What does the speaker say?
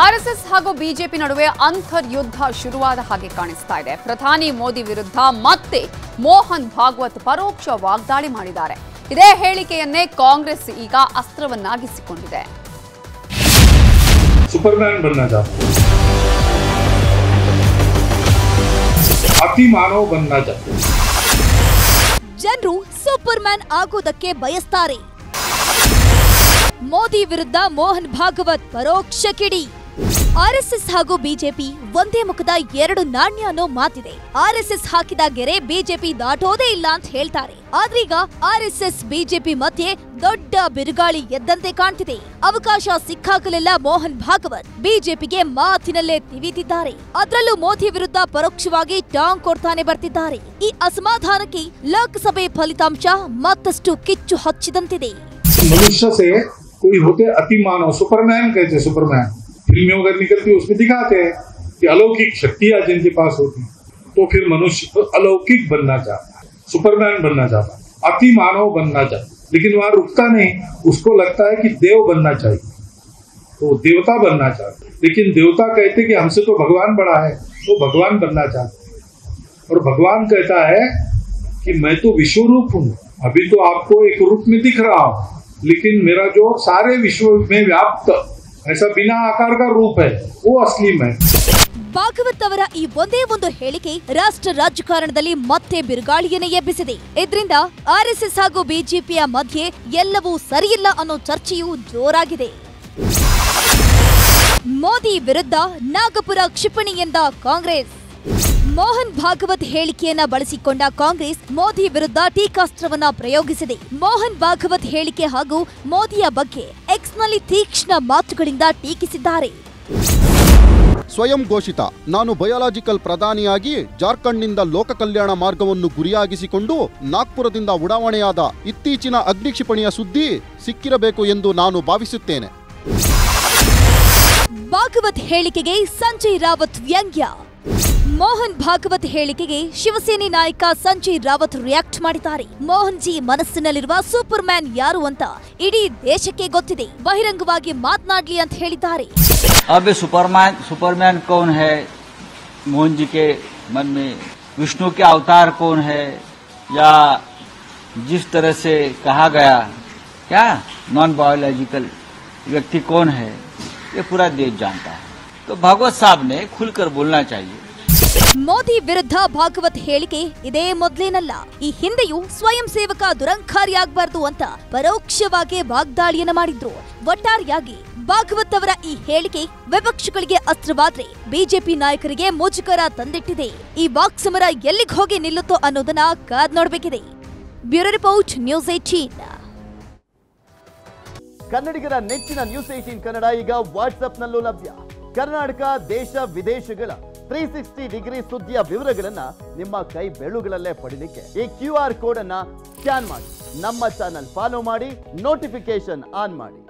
RSS ಹಾಗೂ BJP ನಡುವೆ ಅಂತರ್ಯುದ್ಧ ಶುರುವಾದ ಹಾಗೆ ಕಾಣಿಸ್ತಾ ಇದೆ. ಪ್ರಧಾನಿ ಮೋದಿ ವಿರುದ್ಧ ಮತ್ತೆ ಮೋಹನ್ ಭಾಗವತ್ ಪರೋಕ್ಷ ವಾಗ್ದಾಳಿ ಮಾಡಿದ್ದಾರೆ. ಇದೇ ಹೇಳಿಕೆಯನ್ನೇ ಕಾಂಗ್ರೆಸ್ ಈಗ ಅಸ್ತ್ರವನ್ನಾಗಿಸಿಕೊಂಡಿದೆ. सुपरमैन बनना चाहते हैं, अति मानव बनना चाहते हैं. ಜನರು ಸೂಪರ್ಮ್ಯಾನ್ ಆಗೋದಕ್ಕೆ ಬಯಸ್ತಾರೆ. ಮೋದಿ ವಿರುದ್ಧ ಮೋಹನ್ ಭಾಗವತ್ ಪರೋಕ್ಷ ಕಿಡಿ. ಆರ್ಎಸ್ಎಸ್ ಹಾಗೂ ಬಿಜೆಪಿ ಒಂದೇ ಮುಖದ ಎರಡು ನಾಣ್ಯ ಅನ್ನೋ ಮಾತಿದೆ. ಆರ್ಎಸ್ಎಸ್ ಹಾಕಿದ ಗೆರೆ ಬಿಜೆಪಿ ದಾಟೋದೇ ಇಲ್ಲ ಅಂತ ಹೇಳ್ತಾರೆ. ಆದ್ರೀಗ ಆರ್ಎಸ್ಎಸ್ ಬಿಜೆಪಿ ಮಧ್ಯೆ ದೊಡ್ಡ ಬಿರುಗಾಳಿ ಎದ್ದಂತೆ ಕಾಣ್ತಿದೆ. ಅವಕಾಶ ಸಿಕ್ಕಾಗಲೆಲ್ಲ ಮೋಹನ್ ಭಾಗವತ್ ಬಿಜೆಪಿಗೆ ಮಾತಿನಲ್ಲೇ ತಿವಿತಿದ್ದಾರೆ. ಅದರಲ್ಲೂ ಮೋದಿ ವಿರುದ್ಧ ಪರೋಕ್ಷವಾಗಿ ಟಾಂಗ್ ಕೊಡ್ತಾನೆ ಬರ್ತಿದ್ದಾರೆ. ಈ ಅಸಮಾಧಾನಕ್ಕೆ ಲೋಕಸಭೆ ಫಲಿತಾಂಶ ಮತ್ತಷ್ಟು ಕಿಚ್ಚು ಹಚ್ಚಿದಂತಿದೆ. मनुष्य से कोई होते अति मानव, सुपरमैन कहते, सुपरमैन फिल्में अगर निकलती उसमें दिखाते हैं कि अलौकिक शक्तियां जिनके पास होती, तो फिर मनुष्य अलौकिक बनना चाहता है, सुपरमैन बनना चाहता है, अति मानव बनना चाहता है. लेकिन वहां रुकता नहीं, उसको लगता है कि देव बनना चाहिए, तो देवता बनना चाहता है. लेकिन देवता कहते कि हमसे तो भगवान बड़ा है, वो भगवान बनना चाहते हैं. और भगवान कहता है कि मैं तो विश्वरूप हूँ, अभी तो आपको एक रूप में दिख रहा हूँ, लेकिन मेरा जो सारे विश्व में व्याप्त ऐसा बिना आकार का रूप है, वो असली मैं. ಭಾಗವತ್ ಅವರ ಈ ಒಂದೇ ಒಂದು ಹೇಳಿಕೆ ರಾಷ್ಟ್ರ ರಾಜಕಾರಣದಲ್ಲಿ ಮತ್ತೆ ಬಿರುಗಾಳಿಯನ್ನೇ ಎಬ್ಬಿಸಿದೆ. ಇದರಿಂದ ಆರ್ಎಸ್ಎಸ್ ಹಾಗೂ ಬಿಜೆಪಿಯ ಮಧ್ಯೆ ಎಲ್ಲವೂ ಸರಿಯಿಲ್ಲ ಅನ್ನೋ ಚರ್ಚೆಯೂ ಜೋರಾಗಿದೆ. ಮೋದಿ ವಿರುದ್ಧ ನಾಗಪುರ ಕ್ಷಿಪಣಿ ಎಂದ ಕಾಂಗ್ರೆಸ್. ಮೋಹನ್ ಭಾಗವತ್ ಹೇಳಿಕೆಯನ್ನ ಬಳಸಿಕೊಂಡ ಕಾಂಗ್ರೆಸ್ ಮೋದಿ ವಿರುದ್ಧ ಟೀಕಾಸ್ತ್ರವನ್ನ ಪ್ರಯೋಗಿಸಿದೆ. ಮೋಹನ್ ಭಾಗವತ್ ಹೇಳಿಕೆ ಹಾಗೂ ಮೋದಿಯ ಬಗ್ಗೆ ಎಕ್ಸ್ನಲ್ಲಿ ತೀಕ್ಷ್ಣ ಮಾತುಗಳಿಂದ ಟೀಕಿಸಿದ್ದಾರೆ. ಸ್ವಯಂ ಘೋಷಿತ ನಾನು ಬಯೋಲಾಜಿಕಲ್ ಪ್ರಧಾನಿಯಾಗಿ ಜಾರ್ಖಂಡ್ನಿಂದ ಲೋಕ ಕಲ್ಯಾಣ ಮಾರ್ಗವನ್ನು ಗುರಿಯಾಗಿಸಿಕೊಂಡು ನಾಗ್ಪುರದಿಂದ ಉಡಾವಣೆಯಾದ ಇತ್ತೀಚಿನ ಅಗ್ನಿಕ್ಷಿಪಣಿಯ ಸುದ್ದಿ ಸಿಕ್ಕಿರಬೇಕು ಎಂದು ನಾನು ಭಾವಿಸುತ್ತೇನೆ. ಭಾಗವತ್ ಹೇಳಿಕೆಗೆ ಸಂಜಯ್ ರಾವತ್ ವ್ಯಂಗ್ಯ. ಮೋಹನ್ ಭಾಗವತ್ ಹೇಳಿಕೆಗೆ ಶಿವಸೇನೆ ನಾಯಕ ಸಂಜಯ್ ರಾವತ್ ರಿಯಾಕ್ಟ್ ಮಾಡಿದ್ದಾರೆ. ಮೋಹನ್ ಜಿ ಮನಸ್ಸಿನಲ್ಲಿರುವ ಸೂಪರ್ ಮ್ಯಾನ್ ಯಾರು ಅಂತ ಇಡೀ ದೇಶಕ್ಕೆ ಗೊತ್ತಿದೆ, ಬಹಿರಂಗವಾಗಿ ಮಾತನಾಡ್ಲಿ ಅಂತ ಹೇಳಿದ್ದಾರೆ. अब सुपरमैन कौन है? मोहन जी के मन में विष्णु के अवतार कौन है, या जिस तरह से कहा गया क्या नॉन बायोलॉजिकल व्यक्ति कौन है, ये पूरा देश जानता है. तो भागवत साहब ने खुलकर बोलना चाहिए. ಮೋದಿ ವಿರುದ್ಧ ಭಾಗವತ್ ಹೇಳಿಕೆ ಇದೇ ಮೊದಲೇನಲ್ಲ. ಈ ಹಿಂದೆಯೂ ಸ್ವಯಂ ಸೇವಕ ದುರಂಕಾರಿಯಾಗಬಾರದು ಅಂತ ಪರೋಕ್ಷವಾಗಿ ವಾಗ್ದಾಳಿಯನ್ನ ಮಾಡಿದ್ರು. ಒಟ್ಟಾರೆಯಾಗಿ ಭಾಗವತ್ ಅವರ ಈ ಹೇಳಿಕೆ ವಿಪಕ್ಷಗಳಿಗೆ ಅಸ್ತ್ರವಾದ್ರೆ ಬಿಜೆಪಿ ನಾಯಕರಿಗೆ ಮುಜುಗರ ತಂದಿಟ್ಟಿದೆ. ಈ ವಾಕ್ಸಮರ ಎಲ್ಲಿಗೆ ಹೋಗಿ ನಿಲ್ಲುತ್ತೋ ಅನ್ನೋದನ್ನ ಕಾದ್ ನೋಡಬೇಕಿದೆ. Bureau report, news 18. ಕನ್ನಡಿಗರ ನೆಚ್ಚಿನ ನ್ಯೂಸ್ 18 ಕನ್ನಡ ಈಗ ವಾಟ್ಸ್ಆಪ್ನಲ್ಲೂ ಲಭ್ಯ. ಕರ್ನಾಟಕ, ದೇಶ ವಿದೇಶಗಳ 360 ಡಿಗ್ರಿ ಸುದ್ದಿಯ ವಿವರಗಳನ್ನ ನಿಮ್ಮ ಕೈ ಬೆರಳುಗಳಲ್ಲೇ ಪಡಿಲಿಕ್ಕೆ ಈ QR ಕೋಡ್ ಅನ್ನ ಸ್ಕ್ಯಾನ್ ಮಾಡಿ, ನಮ್ಮ ಚಾನಲ್ ಫಾಲೋ ಮಾಡಿ, ನೋಟಿಫಿಕೇಶನ್ ಆನ್ ಮಾಡಿ.